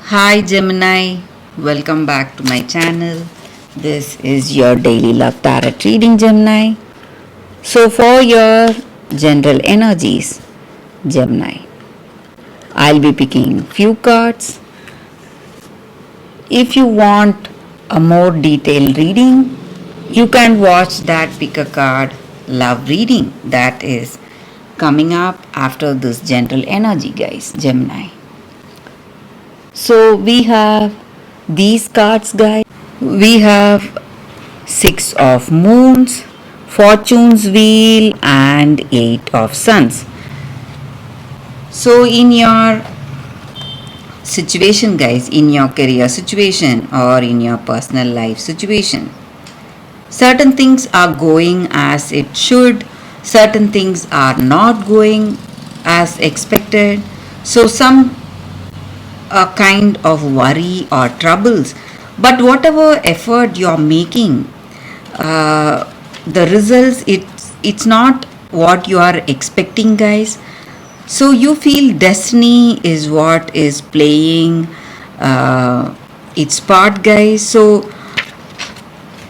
Hi Gemini, welcome back to my channel. This is your daily love tarot reading, Gemini. So, for your general energies, Gemini, I'll be picking few cards. If you want a more detailed reading, you can watch that pick a card love reading that is coming up after this general energy, guys, Gemini. So we have these cards, guys. We have Six of Moons, Fortune's Wheel, and Eight of Suns. So in your situation, guys, in your career situation or in your personal life situation, certain things are going as it should, certain things are not going as expected. So some a kind of worry or troubles, but whatever effort you're making, the results, it's not what you are expecting, guys. So you feel destiny is what is playing its part, guys. So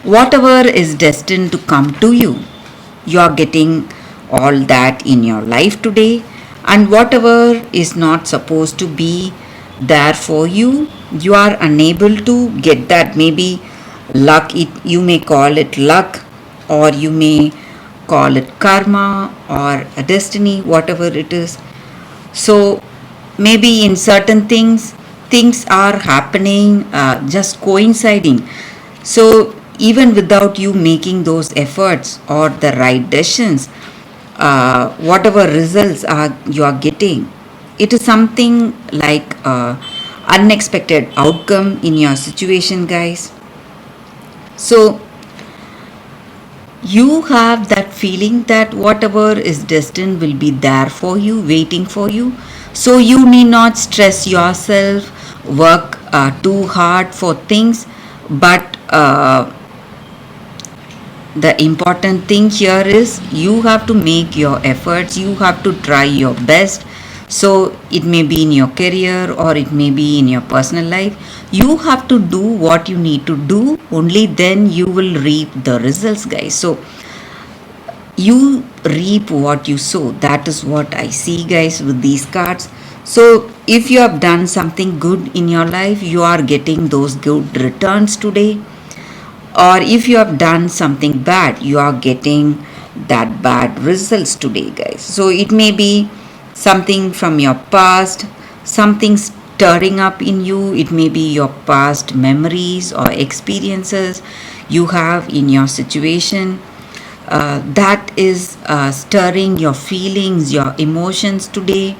whatever is destined to come to you, you are getting all that in your life today, and whatever is not supposed to be there for you, you are unable to get that. Maybe luck, you may call it luck, or you may call it karma or a destiny, whatever it is. So maybe in certain things are happening, just coinciding. So even without you making those efforts or the right decisions, whatever results are you are getting, it is something like unexpected outcome in your situation, guys. So you have that feeling that whatever is destined will be there for you, waiting for you. So you need not stress yourself, work too hard for things, but the important thing here is you have to make your efforts, you have to try your best. So it may be in your career or it may be in your personal life, you have to do what you need to do, only then you will reap the results, guys. So you reap what you sow, that is what I see, guys, with these cards. So if you have done something good in your life, you are getting those good returns today, or if you have done something bad, you are getting that bad results today, guys. So it may be something from your past, something stirring up in you. It may be your past memories or experiences you have in your situation, that is stirring your feelings, your emotions today.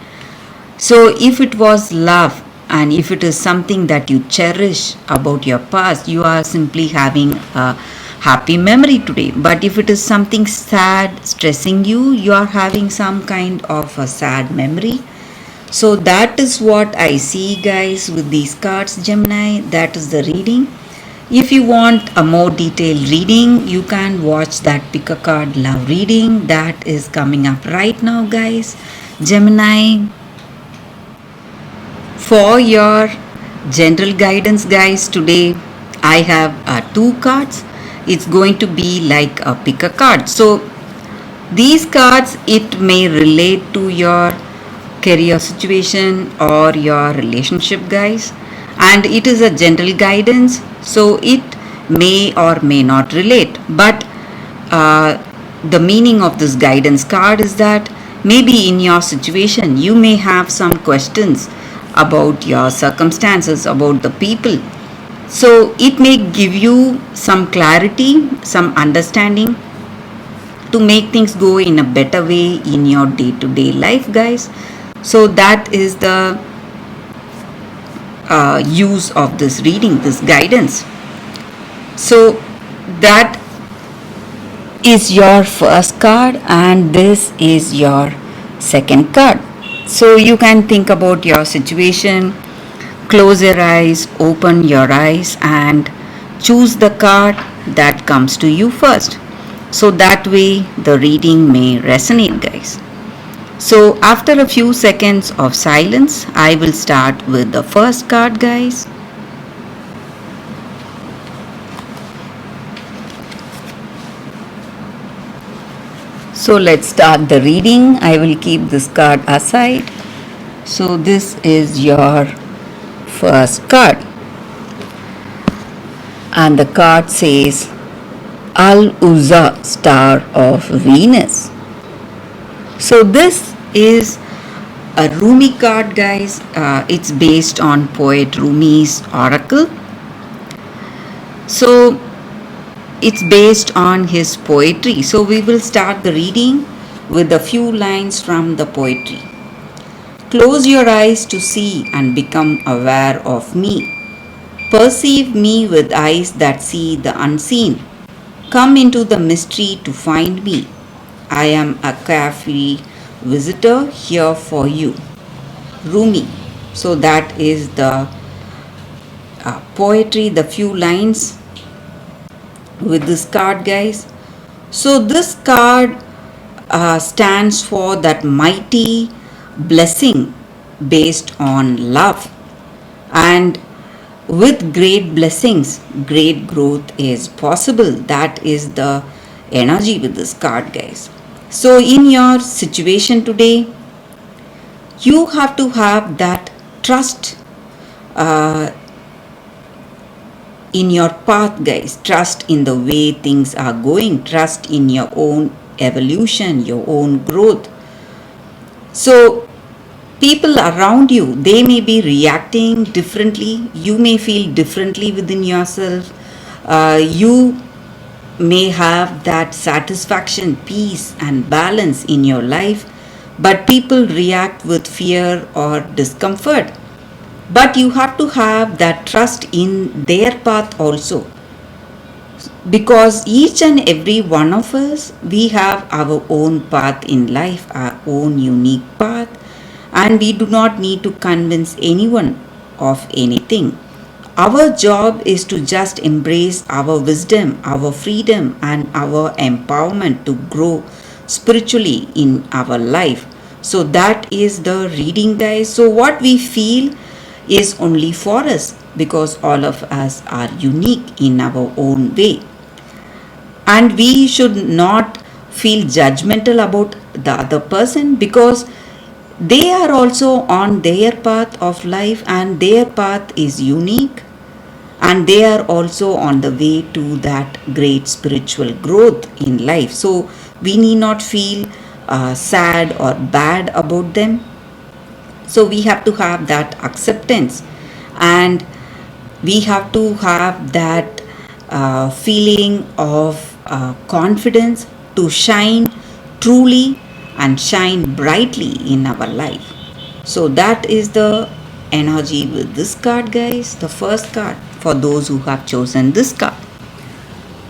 So if it was love, and if it is something that you cherish about your past, you are simply having a happy memory today. But if it is something sad, stressing you, you are having some kind of a sad memory. So that is what I see, guys, with these cards, Gemini. That is the reading. If you want a more detailed reading, you can watch that pick a card love reading that is coming up right now, guys, Gemini. For your general guidance, guys, today I have two cards. It's going to be like a pick a card. So these cards, it may relate to your career situation or your relationship, guys, and it is a general guidance, so it may or may not relate. But the meaning of this guidance card is that maybe in your situation you may have some questions about your circumstances, about the people. So it may give you some clarity, some understanding to make things go in a better way in your day to day life, guys. So that is the use of this reading, this guidance. So that is your first card, and this is your second card. So you can think about your situation, close your eyes, open your eyes, and choose the card that comes to you first. So that way the reading may resonate, guys. So, after a few seconds of silence, I will start with the first card, guys. So, let's start the reading. I will keep this card aside. So, this is your first card, and the card says Al Uzza, star of Venus. So, this is a Rumi card, guys. It's based on poet Rumi's oracle. So, it's based on his poetry. So, we will start the reading with a few lines from the poetry. Close your eyes to see and become aware of me. Perceive me with eyes that see the unseen. Come into the mystery to find me. I am a carefree visitor here for you. Rumi. So that is the poetry, the few lines with this card, guys. So this card stands for that mighty blessing based on love, and with great blessings great growth is possible. That is the energy with this card, guys. So in your situation today, you have to have that trust uh, in your path, guys. Trust in the way things are going, trust in your own evolution, your own growth. So people around you, they may be reacting differently, you may feel differently within yourself, you may have that satisfaction, peace and balance in your life, but people react with fear or discomfort. But you have to have that trust in their path also, because each and every one of us, we have our own path in life, our own unique path, and we do not need to convince anyone of anything. Our job is to just embrace our wisdom, our freedom, and our empowerment to grow spiritually in our life. So that is the reading, guys. So what we feel is only for us, because all of us are unique in our own way. And we should not feel judgmental about the other person, because they are also on their path of life and their path is unique, and they are also on the way to that great spiritual growth in life. So we need not feel sad or bad about them. So we have to have that acceptance, and we have to have that feeling of confidence to shine truly and shine brightly in our life. So that is the energy with this card, guys. The first card for those who have chosen this card.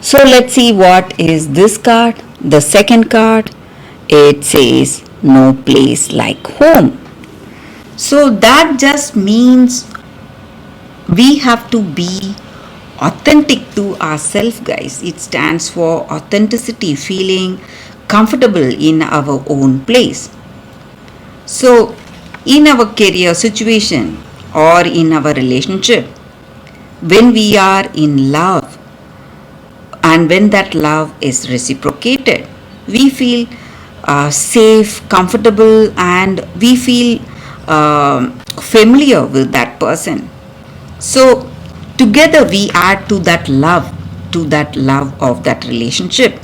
So let's see what is this card. The second card, it says no place like home. So that just means we have to be authentic to ourselves, guys. It stands for authenticity, feeling comfortable in our own place. So in our career situation or in our relationship, when we are in love and when that love is reciprocated, we feel safe, comfortable, and we feel familiar with that person. So together we add to that love of that relationship.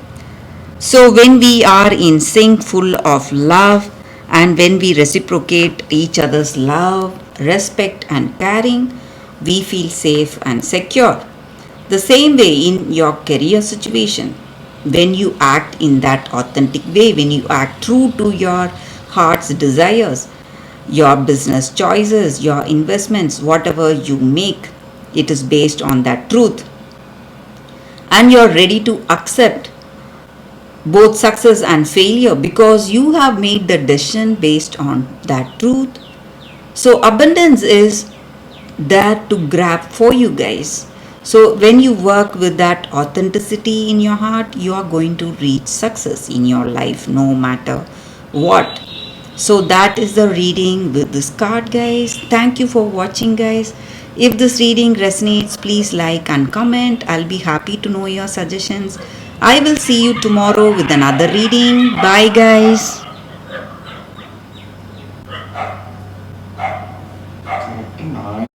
So when we are in sync, full of love, and when we reciprocate each other's love, respect and caring, we feel safe and secure. The same way in your career situation, when you act in that authentic way, when you act true to your heart's desires, your business choices, your investments, whatever you make, it is based on that truth. And you're ready to accept both success and failure because you have made the decision based on that truth. So abundance is there to grab for you, guys. So when you work with that authenticity in your heart, you are going to reach success in your life no matter what. So that is the reading with this card, guys. Thank you for watching, guys. If this reading resonates, please like and comment. I'll be happy to know your suggestions. I will see you tomorrow with another reading. Bye, guys.